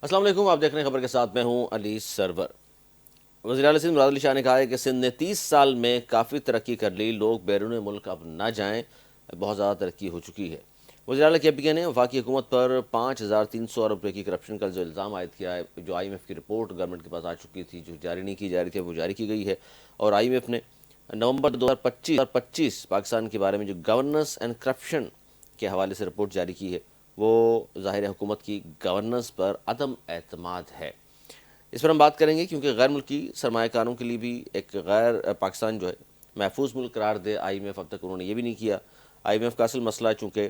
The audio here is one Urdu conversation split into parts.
السلام علیکم، آپ دیکھ رہے ہیں خبر کے ساتھ میں ہوں علی سرور۔ وزیر اعلیٰ سندھ مراد علی شاہ نے کہا ہے کہ سندھ نے 30 سال میں کافی ترقی کر لی، لوگ بیرون ملک اب نہ جائیں، بہت زیادہ ترقی ہو چکی ہے۔ وزیر اعلیٰ کے پی کے نے وفاقی حکومت پر 5300 ارب روپے کی کرپشن کا جو الزام عائد کیا ہے، جو آئی ایم ایف کی رپورٹ گورنمنٹ کے پاس آ چکی تھی، جو جاری نہیں کی جا رہی تھی، وہ جاری کی گئی ہے۔ اور آئی ایم ایف نے نومبر 2025 پاکستان کے بارے میں جو گورننس اینڈ کرپشن کے حوالے سے رپورٹ جاری کی ہے، وہ ظاہر حکومت کی گورننس پر عدم اعتماد ہے۔ اس پر ہم بات کریں گے کیونکہ غیر ملکی سرمایہ کاروں کے لیے بھی ایک غیر پاکستان جو ہے محفوظ ملک قرار دے آئی ایم ایف، اب تک انہوں نے یہ بھی نہیں کیا۔ آئی ایم ایف کا اصل مسئلہ چونکہ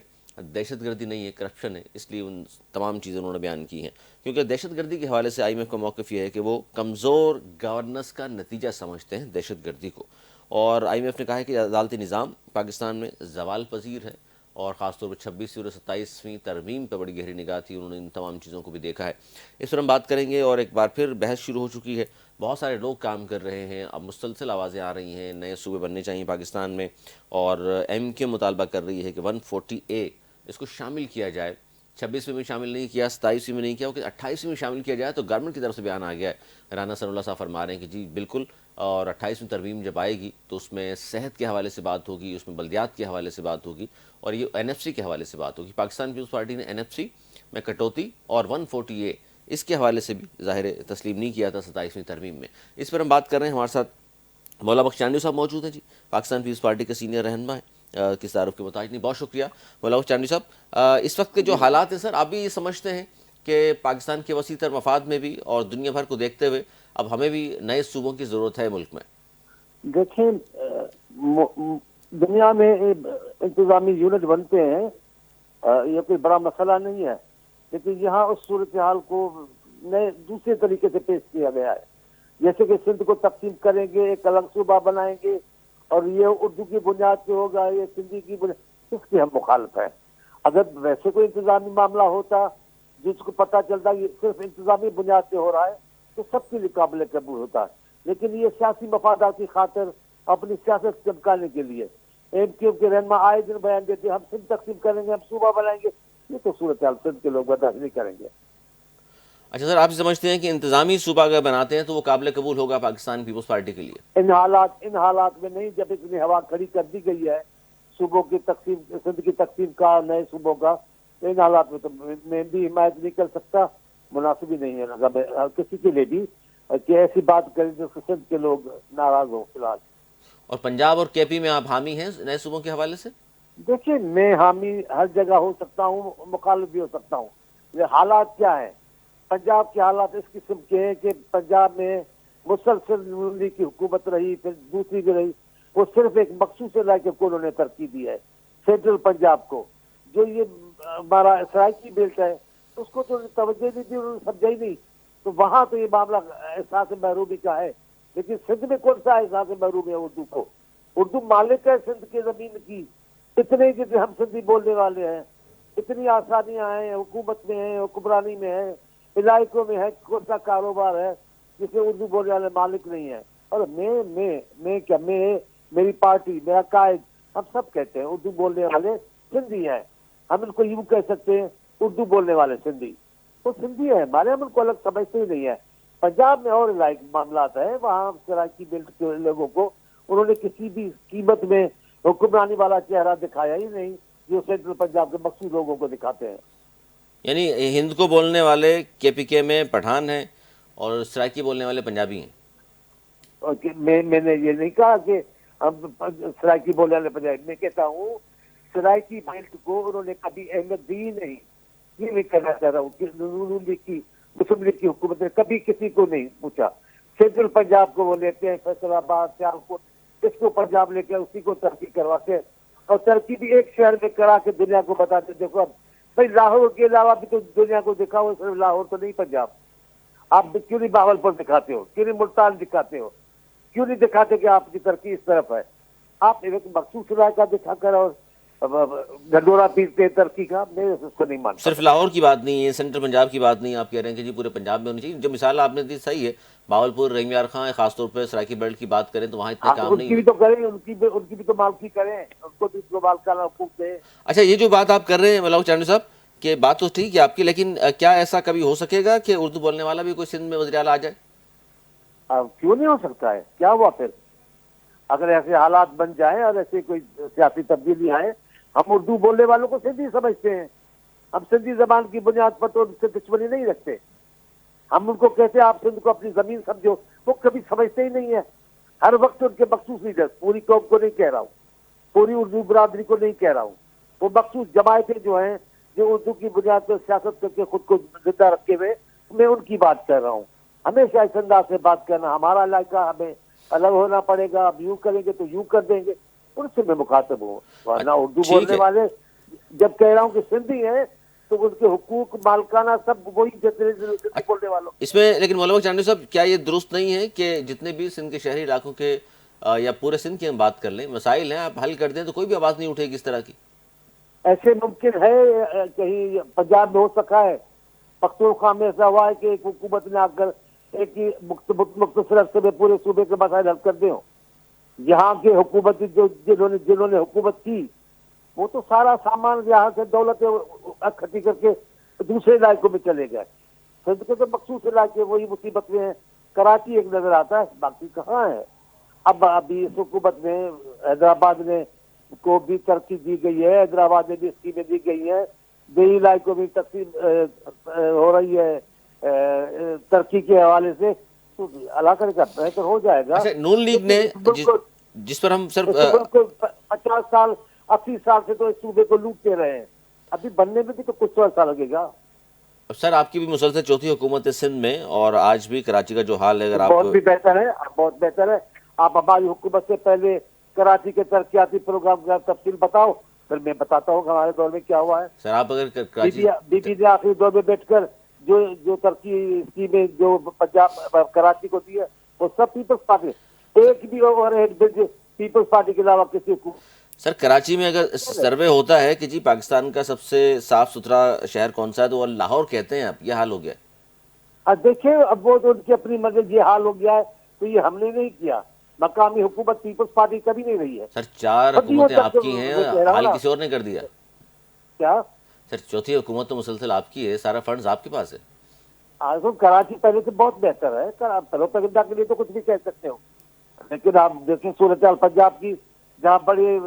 دہشت گردی نہیں ہے، کرپشن ہے، اس لیے ان تمام چیزیں انہوں نے بیان کی ہیں۔ کیونکہ دہشت گردی کے حوالے سے آئی ایم ایف کا موقف یہ ہے کہ وہ کمزور گورننس کا نتیجہ سمجھتے ہیں دہشت گردی کو، اور آئی ایم ایف نے کہا ہے کہ عدالتی نظام پاکستان میں زوال پذیر ہے، اور خاص طور پر 26ویں اور 27ویں ترمیم پر بڑی گہری نگاہ تھی، انہوں نے ان تمام چیزوں کو بھی دیکھا ہے۔ اس پر ہم بات کریں گے، اور ایک بار پھر بحث شروع ہو چکی ہے، بہت سارے لوگ کام کر رہے ہیں، اب مسلسل آوازیں آ رہی ہیں، نئے صوبے بننے چاہیے پاکستان میں، اور ایم کیو مطالبہ کر رہی ہے کہ 140A اس کو شامل کیا جائے۔ 26ویں میں شامل نہیں کیا، 27ویں میں نہیں کیا، 28ویں میں شامل کیا جائے، تو گورنمنٹ کی طرف سے بیان آ گیا ہے، رانا ثناء اللہ صاحب فرما رہے ہیں کہ جی بالکل، اور 28ویں ترمیم جب آئے گی تو اس میں صحت کے حوالے سے بات ہوگی، اس میں بلدیات کے حوالے سے بات ہوگی، اور یہ این ایف سی کے حوالے سے بات ہوگی۔ پاکستان پیپلز پارٹی نے این ایف سی میں کٹوتی اور 140A اس کے حوالے سے بھی ظاہر تسلیم نہیں کیا تھا 27ویں ترمیم میں۔ اس پر ہم بات کر رہے ہیں، ہمارے ساتھ مولا بخش چاندی صاحب موجود ہیں، جی پاکستان پیپلز پارٹی کے سینئر رہنما ہیں، کس تعارف کے محتاج نہیں، بہت شکریہ مولا بخش چاندی صاحب۔ اس وقت کے جو حالات ہیں سر، آپ بھی یہ سمجھتے ہیں کہ پاکستان کے وسیع تر مفاد میں بھی اور دنیا بھر کو دیکھتے ہوئے اب ہمیں بھی نئے صوبوں کی ضرورت ہے ملک میں؟ دیکھیں، دنیا میں انتظامی یونٹ بنتے ہیں، یہ کوئی بڑا مسئلہ نہیں ہے، لیکن یہاں اس صورتحال کو نئے دوسرے طریقے سے پیش کیا گیا ہے۔ جیسے کہ سندھ کو تقسیم کریں گے، ایک الگ صوبہ بنائیں گے، اور یہ اردو کی بنیاد پہ ہوگا، یہ سندھی کی بنیاد، اس کی ہم مخالف ہیں۔ اگر ویسے کوئی انتظامی معاملہ ہوتا جس کو پتہ چلتا یہ صرف انتظامی بنیاد پہ ہو رہا ہے، تو سب کے لیے قابل قبول ہوتا ہے، لیکن یہ سیاسی مفادات کی خاطر اپنی سیاست چمکانے کے لیے ایم کیو کے رہنما آئے دن بیان دیتے ہیں، ہم سندھ تقسیم کریں گے، ہم صوبہ بنائیں گے۔ یہ تو صورتحال سندھ کے لوگ برداشت نہیں کریں گے۔ اچھا سر، آپ یہ سمجھتے ہیں کہ انتظامی صوبہ اگر بناتے ہیں تو وہ قابل قبول ہوگا پاکستان پیپلز پارٹی کے لیے؟ ان حالات میں نہیں، جب اتنی ہوا کھڑی کر دی گئی ہے صوبوں کی تقسیم، سندھ کی تقسیم کا، نئے صوبوں کا، تو ان حالات میں تو میں بھی حمایت نہیں کر سکتا، مناسب ہی نہیں ہے مطلب کسی کے لیے بھی کہ ایسی بات کریں جس سے سندھ کے لوگ ناراض ہوں۔ فی الحال اور پنجاب اور کے پی میں آپ حامی ہیں نئے صوبوں کے حوالے سے؟ دیکھیے، میں حامی ہر جگہ ہو سکتا ہوں، مخالف بھی ہو سکتا ہوں۔ یہ حالات کیا ہیں؟ پنجاب کے حالات اس قسم کے ہیں کہ پنجاب میں مسلسل نون لیگ کی حکومت رہی، پھر دوسری بھی رہی، وہ صرف ایک مخصوص علاقے کو انہوں نے ترقی دی ہے، سینٹرل پنجاب کو۔ جو یہ ہمارا سرائکی بیلٹ ہے اس کو تو توجہ نہیں دی، انہوں نے سمجھا ہی نہیں، تو وہاں تو یہ معاملہ احساس محرومی کا ہے۔ لیکن سندھ میں کون سا احساس محرومی ہے اردو کو؟ اردو مالک ہے سندھ کی زمین کی، اتنے جتنے ہم سندھی بولنے والے ہیں، اتنی آسانیاں ہیں، حکومت میں ہیں، حکمرانی میں ہیں، علاقوں میں ہے، کون سا کاروبار ہے جسے اردو بولنے والے مالک نہیں ہیں؟ اور میں میری پارٹی، میرا قائد، ہم سب کہتے ہیں اردو بولنے والے سندھی ہیں، ہم ان کو یوں کہہ سکتے ہیں اردو بولنے والے سندھی، وہ سندھی ہیں ہمارے، ہم ان کو الگ سمجھتے ہی نہیں ہے۔ پنجاب میں اور علاقائی معاملات ہیں، وہاں سرائکی بیلٹ کے لوگوں کو انہوں نے کسی بھی قیمت میں حکمرانی والا چہرہ دکھایا ہی نہیں جو سینٹرل پنجاب کے مخصوص لوگوں کو دکھاتے ہیں۔ یعنی ہند کو بولنے والے کے پی کے میں پٹھان ہیں اور سرائکی بولنے والے پنجابی ہیں؟ اور میں نے یہ نہیں کہا کہ ہم سرائکی بولنے والے پنجابی، میں کہتا ہوں سرائکی بیلٹ کو انہوں نے کبھی اہمیت دی نہیں۔ یہ میں کہنا چاہ رہا ہوں کہ نون لیگ کی، مسلم لیگ کی حکومت نے کبھی کسی کو نہیں پوچھا۔ سینٹرل پنجاب کو وہ لیتے ہیں، فیصل آباد، سیالکوٹ، اس کو پنجاب لے کے اسی کو ترقی کرواتے ہیں، اور ترقی بھی ایک شہر میں کرا کے دنیا کو بتاتے دیکھو اب بھائی لاہور کے علاوہ بھی تو دنیا کو دکھاؤ، صرف لاہور تو نہیں پنجاب۔ آپ کیوں نہیں باولپور دکھاتے ہو، کیوں نہیں ملتان دکھاتے ہو، کیوں نہیں دکھاتے کہ آپ کی ترقی اس طرف ہے؟ آپ ایک مخصوص علاقہ دکھا کر اور ڈھنڈورا پیٹتے ترقی کا، میں اس کو نہیں مانتا۔ صرف لاہور کی بات نہیں ہے، سینٹرل پنجاب کی بات نہیں ہے، آپ کہہ رہے ہیں کہ جی پورے پنجاب میں ہونی چاہیے۔ جو مثال آپ نے دی صحیح ہے، باولپور، رحیم یار خان، خاص طور پہ سرائکی بیلٹ کی بات کریں تو وہاں اتنے ہاں تو کام ان نہیں کی بھی ہوئے۔ تو کریں، ان کی بھی تو مالکی کریں، ان کو بھی اس کو مالکانہ حقوق دیں۔ اچھا، یہ جو بات آپ کر رہے ہیں مولا بخش چاندی صاحب کہ بات تو ٹھیک ہے آپ کی، لیکن کیا ایسا کبھی ہو سکے گا کہ اردو بولنے والا بھی کوئی سندھ میں وزیر اعلیٰ آ جائے؟ اب کیوں نہیں ہو سکتا ہے؟ کیا ہوا پھر؟ اگر ایسے حالات بن جائیں اور ایسے کوئی سیاسی تبدیلی آئے، ہم اردو بولنے والوں کو سندھی سمجھتے ہیں، ہم سندھی زبان کی بنیاد پر تو ان سے دشمنی نہیں رکھتے، ہم ان کو کہتے ہیں آپ سندھ کو اپنی زمین سمجھو، وہ کبھی سمجھتے ہی نہیں ہے۔ ہر وقت ان کے مخصوص لیڈر، پوری قوم کو نہیں کہہ رہا ہوں، پوری اردو برادری کو نہیں کہہ رہا ہوں، وہ مخصوص جماعتیں جو ہیں جو اردو کی بنیاد پر سیاست کر کے خود کو زندہ رکھے ہوئے، میں ان کی بات کر رہا ہوں۔ ہمیشہ اس انداز سے بات کرنا، ہمارا علاقہ ہمیں الگ ہونا پڑے گا، اب یوں کریں گے تو یوں کر دیں گے، ان سے میں مخاطب ہوں۔ ورنہ اردو ٹھیک بولنے ہے، والے جب کہہ رہا ہوں کہ سندھی ہیں تو ان کے حقوق مالکانہ سب وہی جتنے سندھی بولنے والوں۔ اس میں لیکن مولانا چاندنی صاحب، کیا یہ درست نہیں ہے کہ جتنے بھی سندھ کے شہری علاقوں کے یا پورے سندھ کی ہم بات کر لیں، مسائل ہیں آپ حل کر دیں تو کوئی بھی آواز نہیں اٹھے گی اس طرح کی؟ ایسے ممکن ہے کہیں پنجاب میں ہو سکا ہے، پختونخوا میں ایسا ہوا ہے کہ ایک حکومت نے آ کر ایک ہی مختصر عرصے میں پورے صوبے کے مسائل حل کر دے ہوں۔ یہاں کے حکومت جنہوں نے حکومت کی، وہ تو سارا سامان یہاں سے دولت اکٹھی کر کے دوسرے علاقوں میں چلے گئے۔ سندھ کے تو مخصوص علاقے وہی مصیبت میں ہیں، کراچی ایک نظر آتا ہے، باقی کہاں ہے؟ اب ابھی اس حکومت میں حیدرآباد میں کو بھی ترقی دی گئی ہے، حیدرآباد میں بھی اسکیمیں دی گئی ہیں، دیہی علاقوں میں تقسیم ہو رہی ہے ترقی کے حوالے سے، تو علاقہ کا بہتر ہو جائے گا۔ اچھا، نون لیگ نے جس پر ہم سر 50 سال 80 سال سے تو اس صوبے کو لوٹتے رہے ہیں، ابھی بننے میں بھی تو کچھ عرصہ لگے گا۔ سر آپ کی بھی مسلسل چوتھی حکومت ہے سندھ میں، اور آج بھی کراچی کا جو حال ہے اگر آپ بہت بھی بہتر ہے، بہت بہتر ہے۔ آپ ہماری حکومت سے پہلے کراچی کے ترقیاتی پروگرام کا تفصیل بتاؤ، پھر میں بتاتا ہوں کہ ہمارے دور میں کیا ہوا ہے۔ سر آپ اگر کراچی بی پی نے آخری دور میں بیٹھ کر جو ترقی اسکیمیں جو پنجاب کراچی کو دی ہے، وہ سب پیپلز پارٹی، ایک بھی اوور ہیڈ برج پیپلز پارٹی کے علاوہ کسی کو۔ سر کراچی میں اگر سروے ہوتا ہے کہ جی پاکستان کا سب سے صاف ستھرا شہر کون سا ہے، تو وہ لاہور کہتے ہیں، اب یہ حال ہو گیا ہے۔ اب دیکھیں، اب وہ تو ان کی اپنی مرضی، یہ حال ہو گیا ہے تو یہ ہم نے نہیں کیا، مقامی حکومت پیپلز پارٹی کبھی نہیں رہی ہے۔ سر 4 صدیوں حکومتیں تک آپ کی ہیں، میں کہہ رہا ہوں حال نا۔ کسی اور نے کر دیا۔ کیا؟ سر چوتھی حکومت تو مسلسل آپ کی ہے، سارا فنڈز آپ کے پاس ہے۔ کراچی پہلے سے بہت بہتر ہے، پہلو پرندہ کے لیے تو کچھ بھی کہہ سکتے ہو، لیکن آپ دیکھیں صورتحال پنجاب کی، جہاں بڑی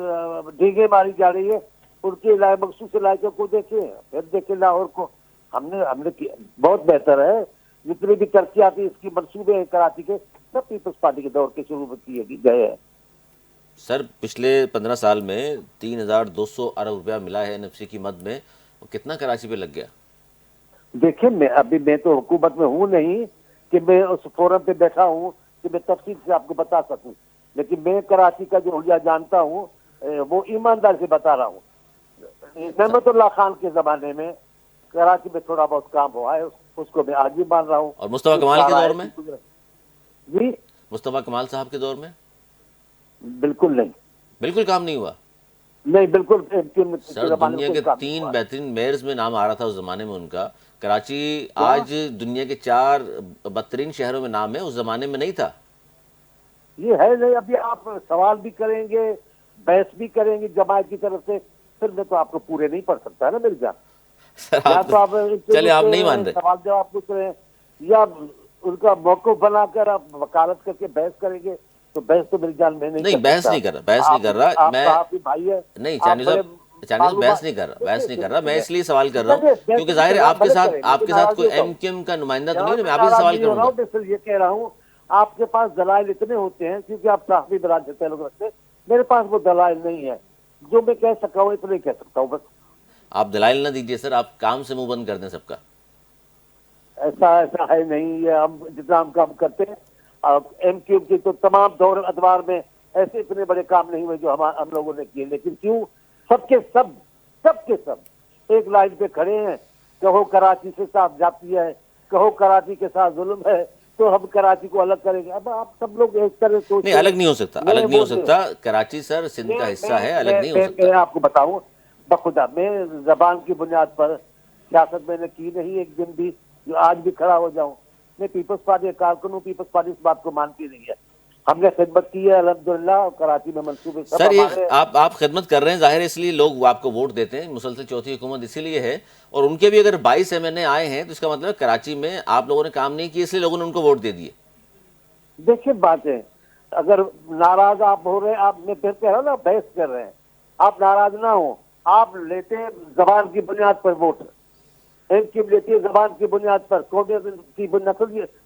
ڈھیگیں ماری جا رہی ہے، ان کے مخصوص علاقوں کو دیکھیں، پھر دیکھیں لاہور کو، ہم نے بہت بہتر ہے۔ جتنے بھی ترقیاتی اس کی منصوبے ہیں کراچی کے، سب پیپلز پارٹی کے دور کے شروع میں کیے گئے ہیں۔ سر پچھلے 15 سال میں 3200 ارب روپیہ ملا ہے NFC کی مد میں، کتنا کراچی پہ لگ گیا؟ دیکھیں، میں تو حکومت میں ہوں نہیں کہ میں اس فورم پہ بیٹھا ہوں کہ میں تفصیل سے آپ کو بتا سکوں، لیکن میں کراچی کا جو حلیہ جانتا ہوں وہ ایماندار سے بتا رہا ہوں۔ نعمت اللہ خان کے زمانے میں کراچی میں تھوڑا بہت کام ہوا ہے، اس کو میں آج بھی مان رہا ہوں۔ اور مصطفیٰ کمال کے دور میں؟ جی مصطفیٰ کمال صاحب کے دور میں؟ بالکل نہیں، بالکل کام نہیں ہوا؟ نہیں بالکل۔ سر دنیا کے 3 بہترین میئرز میں نام آ رہا تھا اس زمانے میں ان کا۔ کراچی آج دنیا کے 4 بدترین شہروں میں نام ہے، اس زمانے میں نہیں تھا۔ یہ ہے نہیں، ابھی آپ سوال بھی کریں گے، بحث بھی کریں گے جماعت کی طرف سے، پھر میں تو آپ کو پورے نہیں پڑھ سکتا ہے نا میری جان۔ سر یا تو آپ چلے آپ نہیں مان رہے، سوال جواب پوچھ رہے ہیں، یا ان کا موقف بنا کر آپ وکالت کر کے بحث کریں گے، تو بحث تو میری جان میں نہیں بحث نہیں کر رہا، بحث نہیں کر رہا میں، آپ بھائی ہے، نہیں چاندنی صاحب بحث نہیں کر رہا، میں اس لیے سوال کر رہا ہوں کیونکہ ظاہر ہے آپ کے ساتھ کوئی ایم کیو ایم کا نمائندہ تو نہیں ہے، میں آپ ہی سے سوال کروں گا۔ میں صرف یہ کہہ رہا ہوں، آپ کے پاس دلائل اتنے ہوتے ہیں کیونکہ آپ صحافی برانچ سے تعلق رکھتے ہیں، میرے پاس وہ دلائل نہیں ہے، جو میں کہہ سکتا ہوں اتنا ہی کہہ سکتا ہوں بس۔ آپ دلائل نہ دیجئے سر، آپ کام سے منہ بند کر دیں سب کا۔ ایسا ہے نہیں، یہ ہم جتنا ہم کام کرتے ہیں، ایم کیو کی تو تمام دور ادوار میں ایسے اتنے بڑے کام نہیں ہوئے جو ہم لوگوں نے کیے، لیکن کیوں سب کے سب ایک لائن پہ کھڑے ہیں۔ کہو کراچی سے صاف جاتی ہے، کہو کراچی کے ساتھ ظلم ہے، تو ہم کراچی کو الگ کریں گے۔ اب آپ سب لوگ ایک طرح سوچیں۔ نہیں، الگ نہیں ہو سکتا، الگ نہیں ہو سکتا، کراچی سر سندھ کا حصہ ہے، الگ نہیں ہو سکتا۔ میں آپ کو بتاؤں بخدا، میں زبان کی بنیاد پر سیاست میں نے کی نہیں ایک دن بھی جو آج بھی کھڑا ہو جاؤں۔ میں پیپلز پارٹی کا کارکن ہوں، پیپلز پارٹی اس بات کو مانتی نہیں ہے ہم نے خدمت کی ہے الحمدللہ، اور کراچی میں منصوبے سب سر یہ ہمارے۔ آپ خدمت کر رہے ہیں، ظاہر ہے اس لیے لوگ آپ کو ووٹ دیتے ہیں، مسلسل چوتھی حکومت اسی لیے ہے، اور ان کے بھی اگر 22 MNA آئے ہیں تو اس کا مطلب ہے کراچی میں آپ لوگوں نے کام نہیں کیا، اس لیے لوگوں نے ان کو ووٹ دے دیے۔ دیکھیے بات ہے، اگر ناراض آپ ہو رہے ہیں، آپ میں پھر کہہ رہا ہوں نا، بحث کر رہے ہیں، آپ ناراض نہ ہوں، آپ لیتے ہیں زبان کی بنیاد پر ووٹ، ان کی لیتی ہے زبان کی بنیاد پر، قومیت کی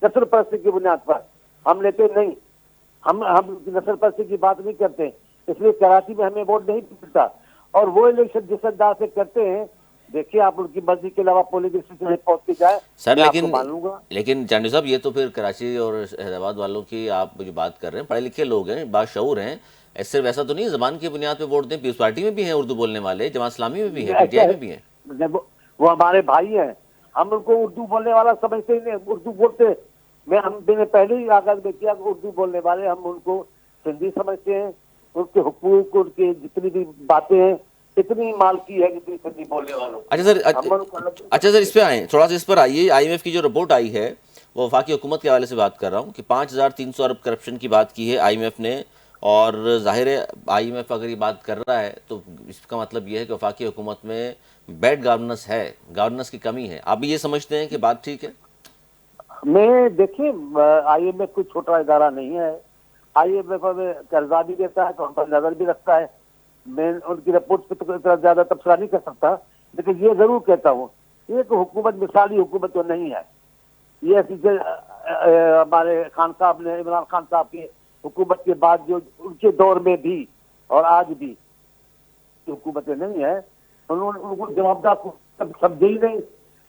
نسل پرستی کی بنیاد پر، ہم لیتے نہیں، ہم نسل پرستی کی بات نہیں کرتے، اس لیے کراچی میں ہمیں ووٹ نہیں ملتا۔ اور وہ الیکشن جس انداز سے کرتے ہیں، دیکھیے آپ ان کی مرضی کے علاوہ پولنگ اسٹیشن پہنچ کے جائے، سر میں آپ کو مان لوں گا۔ لیکن چانڈی صاحب یہ تو پھر کراچی اور حیدرآباد والوں کی آپ جو بات کر رہے ہیں، پڑھے لکھے لوگ ہیں، باشعور ہیں، صرف ایسا تو نہیں زبان کی بنیاد پہ ووٹ دیں، پیپلز پارٹی میں بھی ہیں اردو بولنے والے، جماعت اسلامی میں بھی ہیں، پی ٹی ایسا آئی ہے، میں بھی ہیں۔ جب وہ ہمارے بھائی ہیں، ہم ان کو اردو بولنے والا سمجھتے ہی نہیں، اردو بولتے، ہم نے پہلے ہی آغاز میں کیا کہ اردو بولنے والے ہم ان کو سندھی سمجھتے ہیں، ان کے حقوق، ان کے جتنی بھی باتیں ہیں، اتنی مالکی ہے جتنی سندھی بولنے والوں کی، اچھا سر، ہم ان کو الگ نہیں اچھا سر، سمجھتے۔ اس پہ آئیں، تھوڑا سا اس پر آئیے۔ آئی ایم ایف کی جو رپورٹ آئی ہے وہ وفاقی حکومت کے حوالے سے بات کر رہا ہوں کہ 5300 ارب کرپشن کی بات کی ہے آئی ایم ایف نے، اور ظاہر ہے آئی ایم ایف اگر یہ بات کر رہا ہے تو اس کا مطلب یہ ہے کہ وفاقی حکومت میں بیڈ گورننس ہے، گورننس کی کمی ہے۔ آپ بھی یہ سمجھتے ہیں کہ بات ٹھیک ہے؟ میں دیکھیں، آئی ایم ایف کوئی چھوٹا ادارہ نہیں ہے، آئی ایم ایف ہمیں قرضہ بھی دیتا ہے تو ہم پر نظر بھی رکھتا ہے، میں ان کی رپورٹ پہ تو اتنا زیادہ تبصرہ نہیں کر سکتا، لیکن یہ ضرور کہتا ہوں، یہ کہ حکومت مثالی حکومت تو نہیں ہے، یہ ایسی ہمارے خان صاحب نے، عمران خان صاحب کی حکومت کے بعد جو ان کے دور میں بھی اور آج بھی حکومتیں نہیں ہیں، انہوں نے ان کو جوابدار کو سمجھے ہی نہیں،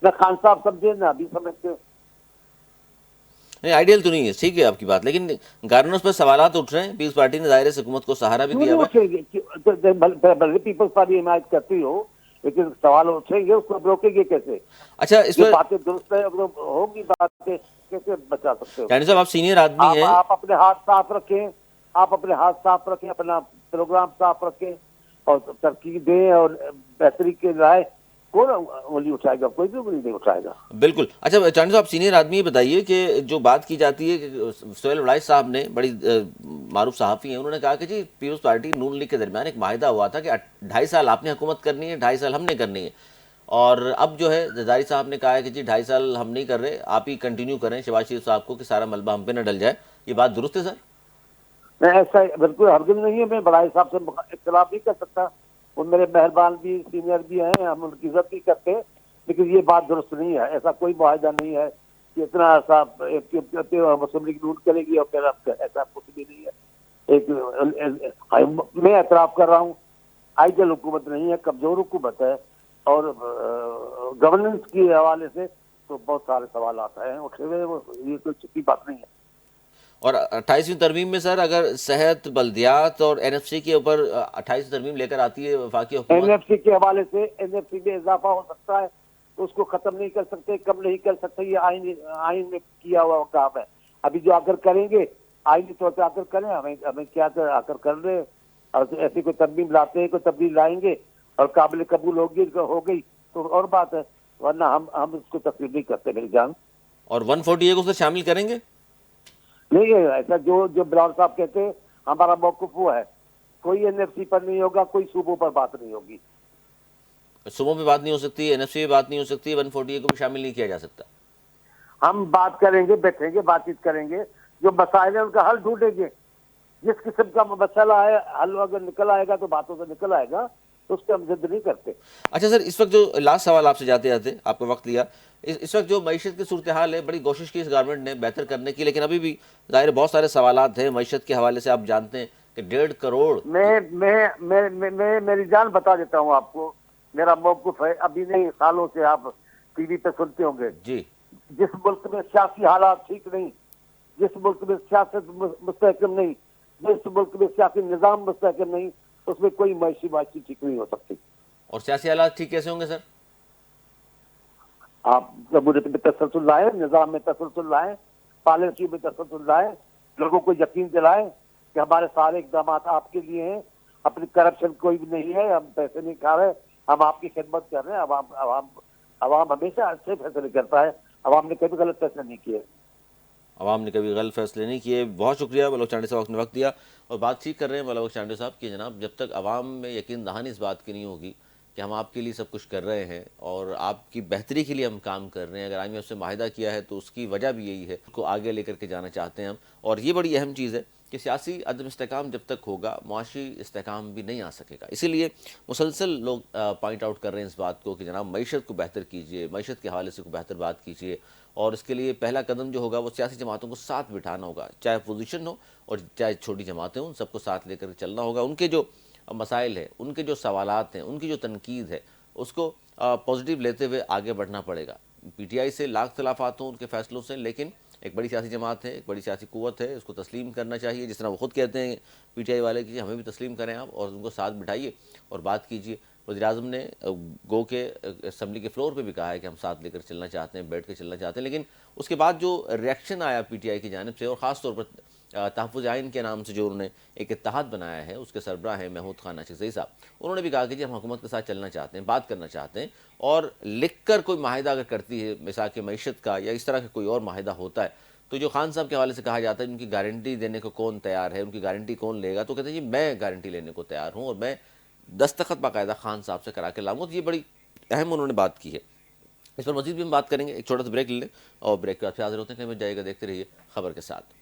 نہ خان صاحب سمجھے نہ ابھی سمجھتے۔ نہیں آئیڈیل تو نہیں ہے، ٹھیک ہے آپ کی بات، لیکن گورننس پر سوالات اٹھ رہے ہیں، پیپلز پارٹی نے ظاہر ہے حکومت کو سہارا بھی کیوں دیا نہیں ہوا ہے۔ اٹھیں گے؟ بھلے پیپلز پارٹی حمایت کرتی ہو، لیکن سوال اٹھیں گے، اس کو روکیں گے کیسے؟ اچھا اس یہ پر باتیں درست ہے، اگر ہوگی باتیں کیسے بچا سکتے ہو؟ چانڈی صاحب آپ سینئر آدمی ہیں، آپ اپنے ہاتھ صاف رکھیں، آپ اپنے ہاتھ صاف رکھیں، اپنا پروگرام صاف رکھیں اور ترقی دیں اور بہتری کے رائے، کون انگلی اٹھائے گا؟ کوئی بھی انگلی نہیں اٹھائے گا۔ بالکل۔ اچھا چانڈی صاحب آپ سینئر آدمی یہ بتائیے کہ جو بات کی جاتی ہے کہ سہیل وڑائچ صاحب نے، بڑی معروف صحافی ہیں، انہوں نے کہا کہ جی پیپلز پارٹی نون لیگ کے درمیان ایک معاہدہ ہوا تھا کہ 2.5 سال آپ نے حکومت کرنی ہے، 2.5 سال ہم نے کرنی ہے، اور اب جو ہے زرداری صاحب نے کہا ہے کہ جی 2.5 سال ہم نہیں کر رہے، آپ ہی کنٹینیو کریں شہباز شریف صاحب کو کہ سارا ملبہ ہم پہ نہ ڈل جائے، یہ بات درست ہے سر؟ میں ایسا بالکل ہرگز نہیں ہے، میں بڑا حساب سے اختلاف نہیں کر سکتا، وہ میرے مہربان بھی سینئر بھی ہیں، ہم ان کی عزت بھی کرتے ہیں، لیکن یہ بات درست نہیں ہے، ایسا کوئی معاہدہ نہیں ہے کہ اتنا ایسا مسلم لیگ نون کرے گی اور پھر ایسا کچھ بھی نہیں ہے۔ ایک میں اعتراف کر رہا ہوں، آئیڈیل حکومت نہیں ہے، کمزور حکومت ہے، اور گورننس کے حوالے سے تو بہت سارے سوالات ہیں اٹھے ہوئے، یہ کوئی چھپی بات نہیں ہے۔ اور 28ویں ترمیم میں سر اگر صحت، بلدیات اور این ایف سی کے اوپر 28ویں ترمیم لے کر آتی ہے وفاقی این حکومت، ایف سی کے حوالے سے این ایف سی میں اضافہ ہو سکتا ہے، اس کو ختم نہیں کر سکتے، کم نہیں کر سکتے، یہ آئین میں کیا ہوا کام ہے، ابھی جو آ کر کریں گے آئینی طور پہ آ کر کریں، ہمیں کیا آ کر کر رہے، اور ایسی کوئی ترمیم لاتے ہیں، کوئی تبدیل لائیں گے اور قابل قبول ہو گئی تو اور بات ہے، ورنہ ہم اس کو تسلیم نہیں کرتے میری جان۔ اور 148 کو اس میں شامل کریں گے؟ نہیں ہے ایسا جو بلاول صاحب کہتے ہیں، ہمارا موقف وہ ہے، کوئی این ایف سی پر نہیں ہوگا، کوئی صوبوں پر بات نہیں ہوگی۔ صوبوں پہ بات نہیں ہو سکتی، این ایف سی پہ بات نہیں ہو سکتی، 148 کو بھی شامل نہیں کیا جا سکتا؟ ہم بات کریں گے، بیٹھیں گے، بات چیت کریں گے، جو مسائل ہیں ان کا حل ڈھونڈیں گے، جس قسم کا مسئلہ ہے حل اگر نکل آئے گا تو باتوں سے نکل آئے گا، اس پہ ہم ضد نہیں کرتے۔ اچھا سر، اس وقت جو لاسٹ سوال آپ سے جاتے جاتے آپ کا وقت لیا، اس وقت جو معیشت کی صورتحال ہے، بڑی کوشش کی اس گورنمنٹ نے بہتر کرنے کی، لیکن ابھی بھی ظاہر بہت سارے سوالات ہیں معیشت کے حوالے سے۔ آپ جانتے ہیں کہ 1.5 کروڑ میری جان بتا دیتا ہوں آپ کو، میرا موقف ہے، ابھی نہیں سالوں سے آپ ٹی وی پہ سنتے ہوں گے، جی جس ملک میں سیاسی حالات ٹھیک نہیں، جس ملک میں سیاست مستحکم نہیں، جس ملک میں سیاسی نظام مستحکم نہیں، اس میں کوئی معاشی ٹھیک نہیں ہو سکتی۔ اور سیاسی حالات ٹھیک کیسے ہوں گے سر؟ آپ جمہوریت میں تسلسل لائیں، نظام میں تسلسل لائیں، پالیسی میں تسلسل لائیں، لوگوں کو یقین دلائیں کہ ہمارے سارے اقدامات آپ کے لیے ہیں، اپنی کرپشن کوئی بھی نہیں ہے، ہم پیسے نہیں کھا رہے، ہم آپ کی خدمت کر رہے ہیں، عوام ہمیشہ اچھے فیصلے کرتا ہے، عوام نے کبھی غلط فیصلے نہیں کیے۔ عوام نے کبھی غلط فیصلے نہیں کیے. بہت شکریہ بلوچ چانڈی صاحب نے وقت دیا اور بات ٹھیک کر رہے ہیں بلوچ چانڈی صاحب کہ جناب جب تک عوام میں یقین دہانی اس بات کی نہیں ہوگی کہ ہم آپ کے لیے سب کچھ کر رہے ہیں اور آپ کی بہتری کے لیے ہم کام کر رہے ہیں. اگر آپ سے معاہدہ کیا ہے تو اس کی وجہ بھی یہی ہے کو آگے لے کر کے جانا چاہتے ہیں ہم. اور یہ بڑی اہم چیز ہے کہ سیاسی عدم استحکام جب تک ہوگا معاشی استحکام بھی نہیں آ سکے گا. اسی لیے مسلسل لوگ پوائنٹ آؤٹ کر رہے ہیں اس بات کو کہ جناب معیشت کو بہتر کیجئے, معیشت کے حوالے سے کو بہتر بات کیجئے, اور اس کے لیے پہلا قدم جو ہوگا وہ سیاسی جماعتوں کو ساتھ بٹھانا ہوگا, چاہے اپوزیشن ہو اور چاہے چھوٹی جماعتیں ہوں, ان سب کو ساتھ لے کر چلنا ہوگا. ان کے جو مسائل ہیں, ان کے جو سوالات ہیں, ان کی جو تنقید ہے, اس کو پازیٹیو لیتے ہوئے آگے بڑھنا پڑے گا. پی ٹی آئی سے لاکھ اختلافات ہوں ان کے فیصلوں سے, لیکن ایک بڑی سیاسی جماعت ہے, ایک بڑی سیاسی قوت ہے, اس کو تسلیم کرنا چاہیے. جس طرح وہ خود کہتے ہیں پی ٹی آئی والے کہ ہمیں بھی تسلیم کریں آپ اور ان کو ساتھ بٹھائیے اور بات کیجیے. وزیراعظم نے گو کے اسمبلی کے فلور پہ بھی کہا ہے کہ ہم ساتھ لے کر چلنا چاہتے ہیں, بیٹھ کے چلنا چاہتے ہیں. لیکن اس کے بعد جو ریئیکشن آیا پی ٹی آئی کی جانب سے, اور خاص طور پر تحفظ آئین کے نام سے جو انہوں نے ایک اتحاد بنایا ہے, اس کے سربراہ ہیں محمود خان ناشر صاحب, انہوں نے بھی کہا کہ جی ہم حکومت کے ساتھ چلنا چاہتے ہیں, بات کرنا چاہتے ہیں, اور لکھ کر کوئی معاہدہ اگر کرتی ہے مثال کے معیشت کا یا اس طرح کا کوئی اور معاہدہ ہوتا ہے, تو جو خان صاحب کے حوالے سے کہا جاتا ہے ان کی گارنٹی دینے کو کون تیار ہے, ان کی گارنٹی کون لے گا, تو کہتے ہیں جی میں گارنٹی لینے کو تیار ہوں اور میں دستخط باقاعدہ خان صاحب سے کرا کے لاؤں گا. تو یہ بڑی اہم انہوں نے بات کی ہے. اس پر مزید بھی ہم بات کریں گے, ایک چھوٹا سا بریک لے لیں اور بریک کے بعد پھر حاضر ہوتے ہیں. کہیں میں جائے گا, دیکھتے رہیے خبر کے ساتھ.